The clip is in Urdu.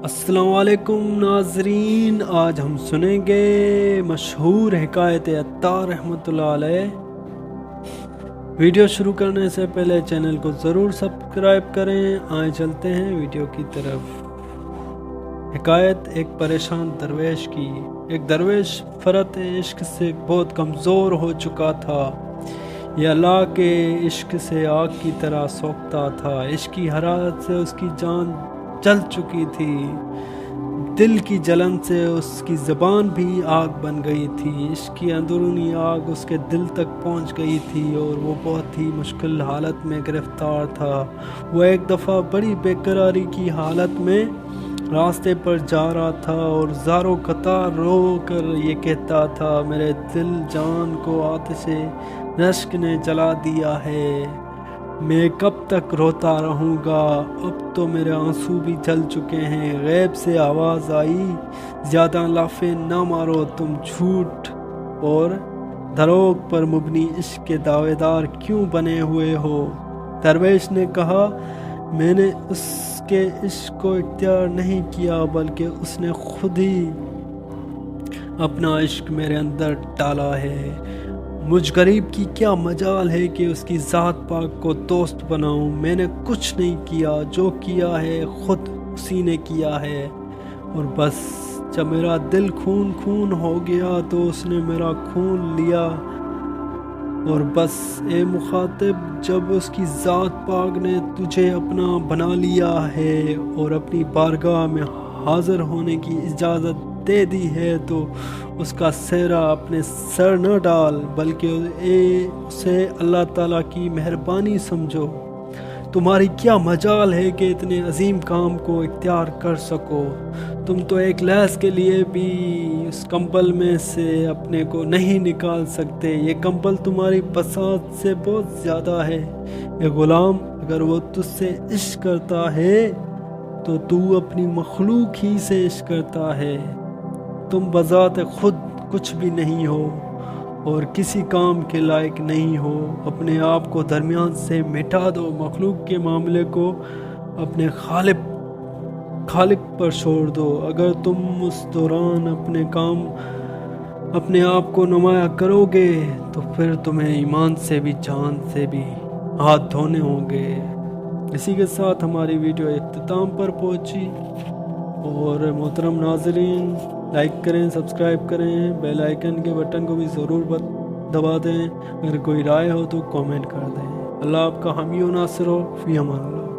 السلام علیکم ناظرین، آج ہم سنیں گے مشہور حکایت عطار رحمۃ اللہ علیہ۔ ویڈیو شروع کرنے سے پہلے چینل کو ضرور سبسکرائب کریں۔ آئیں چلتے ہیں ویڈیو کی طرف۔ حکایت ایک پریشان درویش کی۔ ایک درویش فرط عشق سے بہت کمزور ہو چکا تھا۔ یہ اللہ کے عشق سے آگ کی طرح سوکھتا تھا۔ عشق کی حرارت سے اس کی جان جل چکی تھی۔ دل کی جلن سے اس کی زبان بھی آگ بن گئی تھی۔ عشق کی اندرونی آگ اس کے دل تک پہنچ گئی تھی اور وہ بہت ہی مشکل حالت میں گرفتار تھا۔ وہ ایک دفعہ بڑی بے قراری کی حالت میں راستے پر جا رہا تھا اور زاروں قطار رو کر یہ کہتا تھا، میرے دل جان کو آتش رشک نے جلا دیا ہے، میں کب تک روتا رہوں گا، اب تو میرے آنسو بھی جل چکے ہیں۔ غیب سے آواز آئی، زیادہ لافے نہ مارو، تم جھوٹ اور دروغ پر مبنی عشق کے دعوے دار کیوں بنے ہوئے ہو؟ درویش نے کہا، میں نے اس کے عشق کو اختیار نہیں کیا، بلکہ اس نے خود ہی اپنا عشق میرے اندر ڈالا ہے۔ مجھ غریب کی کیا مجال ہے کہ اس کی ذات پاک کو دوست بناؤں؟ میں نے کچھ نہیں کیا، جو کیا ہے خود اسی نے کیا ہے، اور بس جب میرا دل خون خون ہو گیا تو اس نے میرا خون لیا، اور بس اے مخاطب، جب اس کی ذات پاک نے تجھے اپنا بنا لیا ہے اور اپنی بارگاہ میں حاضر ہونے کی اجازت دے دی ہے تو اس کا سہرا اپنے سر نہ ڈال، بلکہ اسے اللہ تعالیٰ کی مہربانی سمجھو۔ تمہاری کیا مجال ہے کہ اتنے عظیم کام کو اختیار کر سکو؟ تم تو ایک لحظ کے لیے بھی اس کمبل میں سے اپنے کو نہیں نکال سکتے۔ یہ کمبل تمہاری بساط سے بہت زیادہ ہے۔ اے غلام، اگر وہ تجھ سے عشق کرتا ہے تو تو اپنی مخلوق ہی سے عشق کرتا ہے۔ تم بذات خود کچھ بھی نہیں ہو اور کسی کام کے لائق نہیں ہو۔ اپنے آپ کو درمیان سے مٹا دو، مخلوق کے معاملے کو اپنے خالق پر چھوڑ دو۔ اگر تم اس دوران اپنے آپ کو نمایاں کرو گے تو پھر تمہیں ایمان سے بھی جان سے بھی ہاتھ دھونے ہوں گے۔ اسی کے ساتھ ہماری ویڈیو اختتام پر پہنچی، اور محترم ناظرین، لائک کریں، سبسکرائب کریں، بیل آئیکن کے بٹن کو بھی ضرور دبا دیں۔ اگر کوئی رائے ہو تو کامنٹ کر دیں۔ اللہ آپ کا حامی و ناصر ہو، فی امان اللہ۔